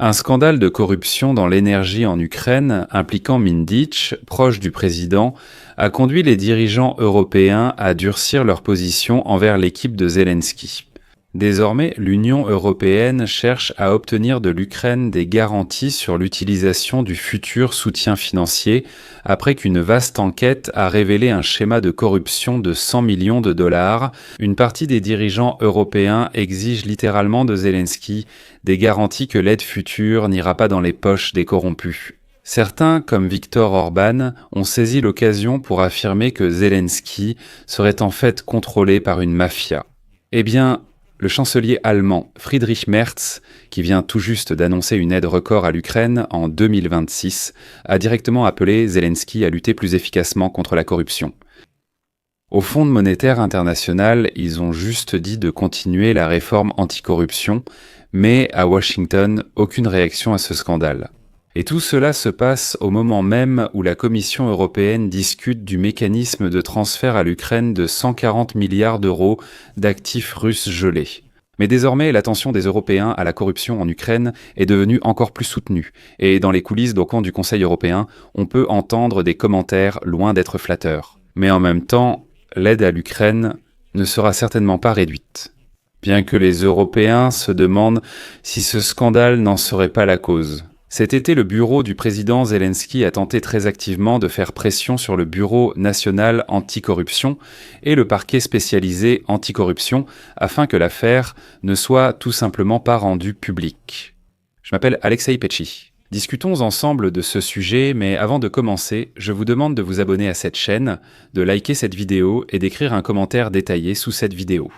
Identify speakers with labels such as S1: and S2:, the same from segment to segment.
S1: Un scandale de corruption dans l'énergie en Ukraine, impliquant Mindich, proche du président, a conduit les dirigeants européens à durcir leur position envers l'équipe de Zelensky. Désormais, l'Union européenne cherche à obtenir de l'Ukraine des garanties sur l'utilisation du futur soutien financier après qu'une vaste enquête a révélé un schéma de corruption de 100 millions de dollars. Une partie des dirigeants européens exige littéralement de Zelensky des garanties que l'aide future n'ira pas dans les poches des corrompus. Certains, comme Viktor Orban, ont saisi l'occasion pour affirmer que Zelensky serait en fait contrôlé par une mafia. Eh bien, le chancelier allemand Friedrich Merz, qui vient tout juste d'annoncer une aide record à l'Ukraine en 2026, a directement appelé Zelensky à lutter plus efficacement contre la corruption. Au Fonds monétaire international, ils ont juste dit de continuer la réforme anticorruption, mais à Washington, aucune réaction à ce scandale. Et tout cela se passe au moment même où la Commission européenne discute du mécanisme de transfert à l'Ukraine de 140 milliards d'euros d'actifs russes gelés. Mais désormais, l'attention des Européens à la corruption en Ukraine est devenue encore plus soutenue. Et dans les coulisses d'au camp du Conseil européen, on peut entendre des commentaires loin d'être flatteurs. Mais en même temps, l'aide à l'Ukraine ne sera certainement pas réduite. Bien que les Européens se demandent si ce scandale n'en serait pas la cause. Cet été, le bureau du président Zelensky a tenté très activement de faire pression sur le Bureau national anticorruption et le parquet spécialisé anticorruption afin que l'affaire ne soit tout simplement pas rendue publique. Je m'appelle Alexei Petchy. Discutons ensemble de ce sujet, mais avant de commencer, je vous demande de vous abonner à cette chaîne, de liker cette vidéo et d'écrire un commentaire détaillé sous cette vidéo.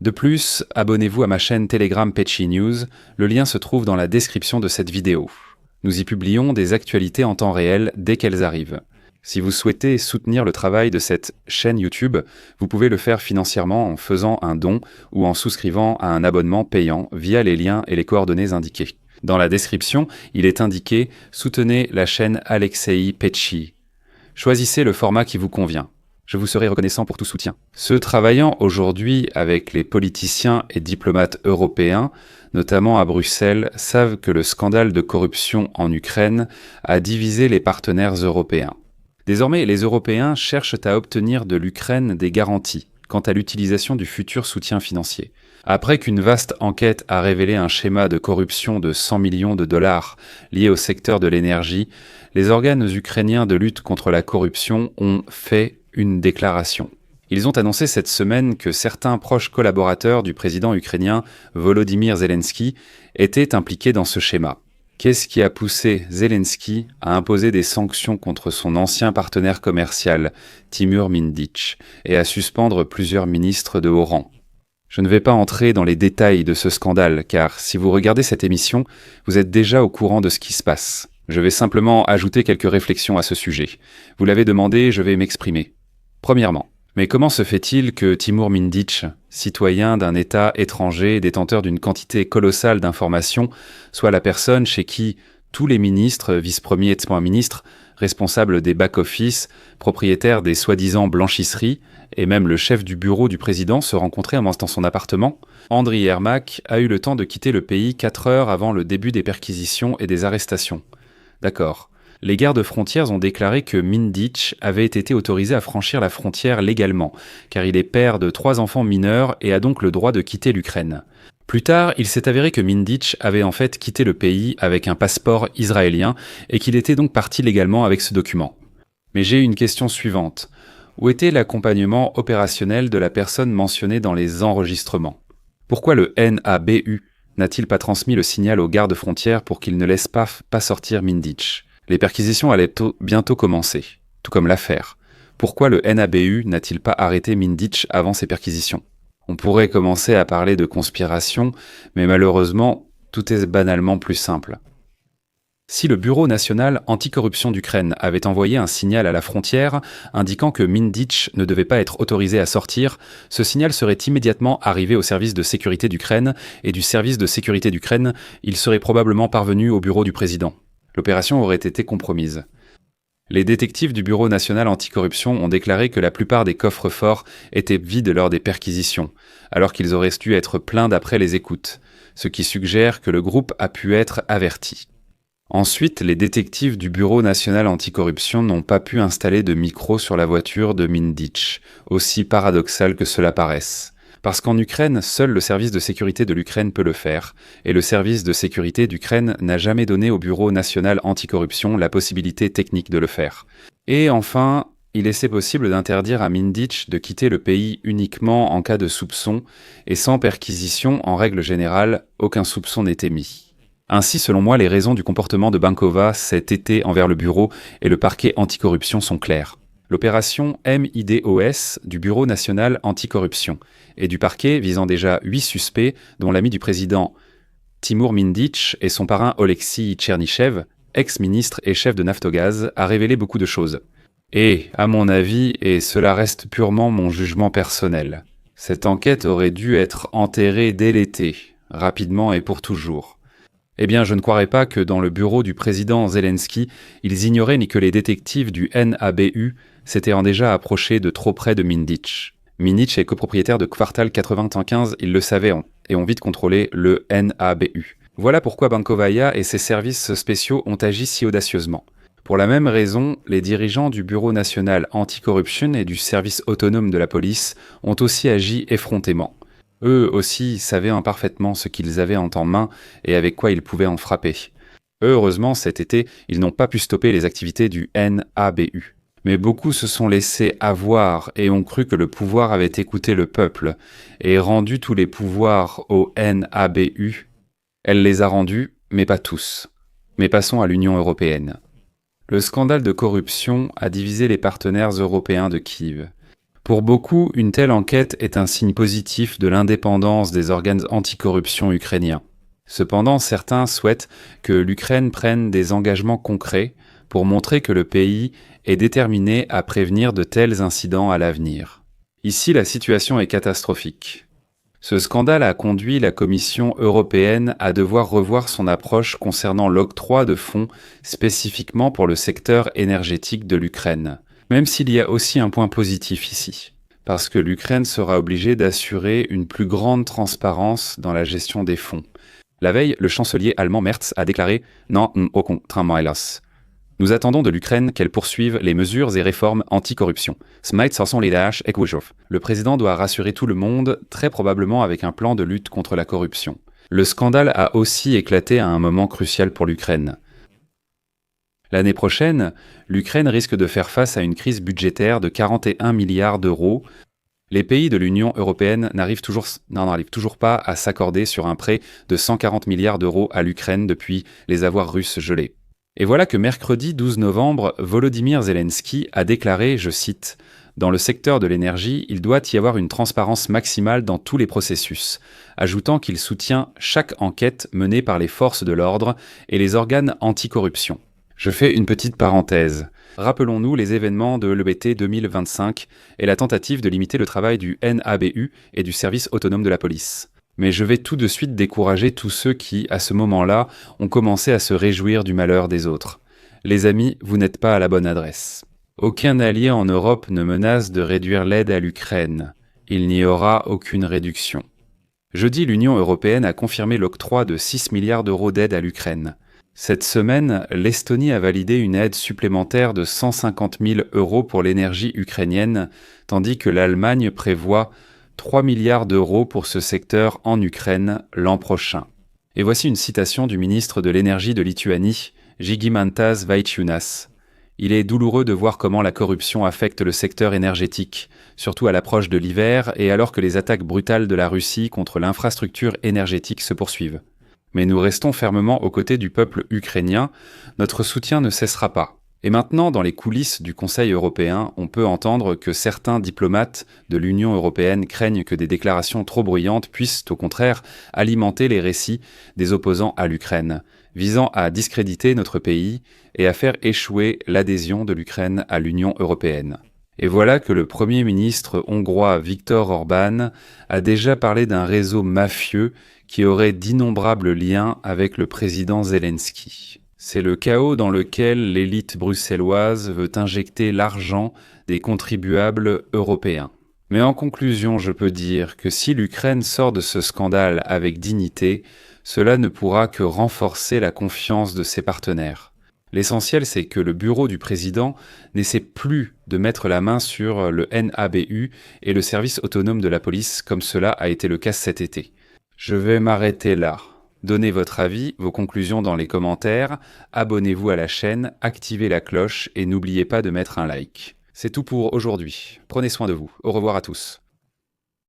S1: De plus, abonnez-vous à ma chaîne Telegram Petchy News, le lien se trouve dans la description de cette vidéo. Nous y publions des actualités en temps réel dès qu'elles arrivent. Si vous souhaitez soutenir le travail de cette chaîne YouTube, vous pouvez le faire financièrement en faisant un don ou en souscrivant à un abonnement payant via les liens et les coordonnées indiqués. Dans la description, il est indiqué « Soutenez la chaîne Alexei Petchy ». Choisissez le format qui vous convient. Je vous serai reconnaissant pour tout soutien. Ceux travaillant aujourd'hui avec les politiciens et diplomates européens, notamment à Bruxelles, savent que le scandale de corruption en Ukraine a divisé les partenaires européens. Désormais, les Européens cherchent à obtenir de l'Ukraine des garanties quant à l'utilisation du futur soutien financier. Après qu'une vaste enquête a révélé un schéma de corruption de 100 millions de dollars lié au secteur de l'énergie, les organes ukrainiens de lutte contre la corruption ont fait une déclaration. Ils ont annoncé cette semaine que certains proches collaborateurs du président ukrainien Volodymyr Zelensky étaient impliqués dans ce schéma. Qu'est-ce qui a poussé Zelensky à imposer des sanctions contre son ancien partenaire commercial, Timur Mindich, et à suspendre plusieurs ministres de haut rang? Je ne vais pas entrer dans les détails de ce scandale, car si vous regardez cette émission, vous êtes déjà au courant de ce qui se passe. Je vais simplement ajouter quelques réflexions à ce sujet. Vous l'avez demandé, je vais m'exprimer. Premièrement, mais comment se fait-il que Timur Mindich, citoyen d'un État étranger détenteur d'une quantité colossale d'informations, soit la personne chez qui tous les ministres, vice-premiers et ministres, responsables des back-office, propriétaires des soi-disant blanchisseries, et même le chef du bureau du président se rencontraient dans son appartement? Andriy Yermak a eu le temps de quitter le pays 4 heures avant le début des perquisitions et des arrestations. D'accord. Les gardes-frontières ont déclaré que Mindich avait été autorisé à franchir la frontière légalement, car il est père de 3 enfants mineurs et a donc le droit de quitter l'Ukraine. Plus tard, il s'est avéré que Mindich avait en fait quitté le pays avec un passeport israélien et qu'il était donc parti légalement avec ce document. Mais j'ai une question suivante. Où était l'accompagnement opérationnel de la personne mentionnée dans les enregistrements? Pourquoi le NABU n'a-t-il pas transmis le signal aux gardes-frontières pour qu'ils ne laissent pas sortir Mindich? Les perquisitions allaient bientôt commencer, tout comme l'affaire. Pourquoi le NABU n'a-t-il pas arrêté Mindich avant ces perquisitions? On pourrait commencer à parler de conspiration, mais malheureusement, tout est banalement plus simple. Si le Bureau national anticorruption d'Ukraine avait envoyé un signal à la frontière indiquant que Mindich ne devait pas être autorisé à sortir, ce signal serait immédiatement arrivé au service de sécurité d'Ukraine, et du service de sécurité d'Ukraine, il serait probablement parvenu au bureau du président. L'opération aurait été compromise. Les détectives du Bureau national anticorruption ont déclaré que la plupart des coffres-forts étaient vides lors des perquisitions, alors qu'ils auraient dû être pleins d'après les écoutes. ce qui suggère que le groupe a pu être averti. Ensuite, les détectives du Bureau national anticorruption n'ont pas pu installer de micro sur la voiture de Mindich, aussi paradoxal que cela paraisse. Parce qu'en Ukraine, seul le service de sécurité de l'Ukraine peut le faire, et le service de sécurité d'Ukraine n'a jamais donné au Bureau national anticorruption la possibilité technique de le faire. Et enfin, il est possible d'interdire à Mindich de quitter le pays uniquement en cas de soupçon, et sans perquisition, en règle générale, aucun soupçon n'est émis. Ainsi, selon moi, les raisons du comportement de Bankova cet été envers le bureau et le parquet anticorruption sont claires. L'opération MIDOS du Bureau national anticorruption et du parquet visant déjà 8 suspects, dont l'ami du président Timur Mindich et son parrain Oleksiy Tchernychev, ex-ministre et chef de Naftogaz, a révélé beaucoup de choses. Et, à mon avis, et cela reste purement mon jugement personnel, cette enquête aurait dû être enterrée dès l'été, rapidement et pour toujours. Eh bien, je ne croirais pas que dans le bureau du président Zelensky, ils ignoraient ni que les détectives du NABU s'étaient déjà approchés de trop près de Mindich. Mindich est copropriétaire de Kvartal 95, ils le savaient et ont vite contrôlé le NABU. Voilà pourquoi Bankovaya et ses services spéciaux ont agi si audacieusement. Pour la même raison, les dirigeants du Bureau national anticorruption et du service autonome de la police ont aussi agi effrontément. Eux aussi savaient parfaitement ce qu'ils avaient en main et avec quoi ils pouvaient en frapper. Heureusement, cet été, ils n'ont pas pu stopper les activités du NABU. Mais beaucoup se sont laissés avoir et ont cru que le pouvoir avait écouté le peuple et rendu tous les pouvoirs au NABU. Elle les a rendus, mais pas tous. Mais passons à l'Union européenne. Le scandale de corruption a divisé les partenaires européens de Kiev. Pour beaucoup, une telle enquête est un signe positif de l'indépendance des organes anticorruption ukrainiens. Cependant, certains souhaitent que l'Ukraine prenne des engagements concrets pour montrer que le pays est déterminé à prévenir de tels incidents à l'avenir. Ici, la situation est catastrophique. Ce scandale a conduit la Commission européenne à devoir revoir son approche concernant l'octroi de fonds spécifiquement pour le secteur énergétique de l'Ukraine. Même s'il y a aussi un point positif ici, parce que l'Ukraine sera obligée d'assurer une plus grande transparence dans la gestion des fonds. La veille, le chancelier allemand Merz a déclaré « Non, au contrairement hélas ». Nous attendons de l'Ukraine qu'elle poursuive les mesures et réformes anticorruption. Le président doit rassurer tout le monde, très probablement avec un plan de lutte contre la corruption. Le scandale a aussi éclaté à un moment crucial pour l'Ukraine. L'année prochaine, l'Ukraine risque de faire face à une crise budgétaire de 41 milliards d'euros. Les pays de l'Union européenne n'arrivent toujours pas à s'accorder sur un prêt de 140 milliards d'euros à l'Ukraine depuis les avoirs russes gelés. Et voilà que mercredi 12 novembre, Volodymyr Zelensky a déclaré, je cite, « Dans le secteur de l'énergie, il doit y avoir une transparence maximale dans tous les processus », ajoutant qu'il soutient chaque enquête menée par les forces de l'ordre et les organes anticorruption. Je fais une petite parenthèse. Rappelons-nous les événements de l'EBT 2025 et la tentative de limiter le travail du NABU et du service autonome de la police. Mais je vais tout de suite décourager tous ceux qui, à ce moment-là, ont commencé à se réjouir du malheur des autres. Les amis, vous n'êtes pas à la bonne adresse. Aucun allié en Europe ne menace de réduire l'aide à l'Ukraine. Il n'y aura aucune réduction. Jeudi, l'Union européenne a confirmé l'octroi de 6 milliards d'euros d'aide à l'Ukraine. Cette semaine, l'Estonie a validé une aide supplémentaire de 150 000 euros pour l'énergie ukrainienne, tandis que l'Allemagne prévoit 3 milliards d'euros pour ce secteur en Ukraine l'an prochain. Et voici une citation du ministre de l'énergie de Lituanie, Žygimantas Vaičiūnas. Il est douloureux de voir comment la corruption affecte le secteur énergétique, surtout à l'approche de l'hiver et alors que les attaques brutales de la Russie contre l'infrastructure énergétique se poursuivent. Mais nous restons fermement aux côtés du peuple ukrainien, notre soutien ne cessera pas. Et maintenant, dans les coulisses du Conseil européen, on peut entendre que certains diplomates de l'Union européenne craignent que des déclarations trop bruyantes puissent, au contraire, alimenter les récits des opposants à l'Ukraine, visant à discréditer notre pays et à faire échouer l'adhésion de l'Ukraine à l'Union européenne. Et voilà que le Premier ministre hongrois Viktor Orbán a déjà parlé d'un réseau mafieux qui aurait d'innombrables liens avec le président Zelensky. C'est le chaos dans lequel l'élite bruxelloise veut injecter l'argent des contribuables européens. Mais en conclusion, je peux dire que si l'Ukraine sort de ce scandale avec dignité, cela ne pourra que renforcer la confiance de ses partenaires. L'essentiel, c'est que le bureau du président n'essaie plus de mettre la main sur le NABU et le service autonome de la police comme cela a été le cas cet été. Je vais m'arrêter là. Donnez votre avis, vos conclusions dans les commentaires, abonnez-vous à la chaîne, activez la cloche et n'oubliez pas de mettre un like. C'est tout pour aujourd'hui. Prenez soin de vous. Au revoir à tous.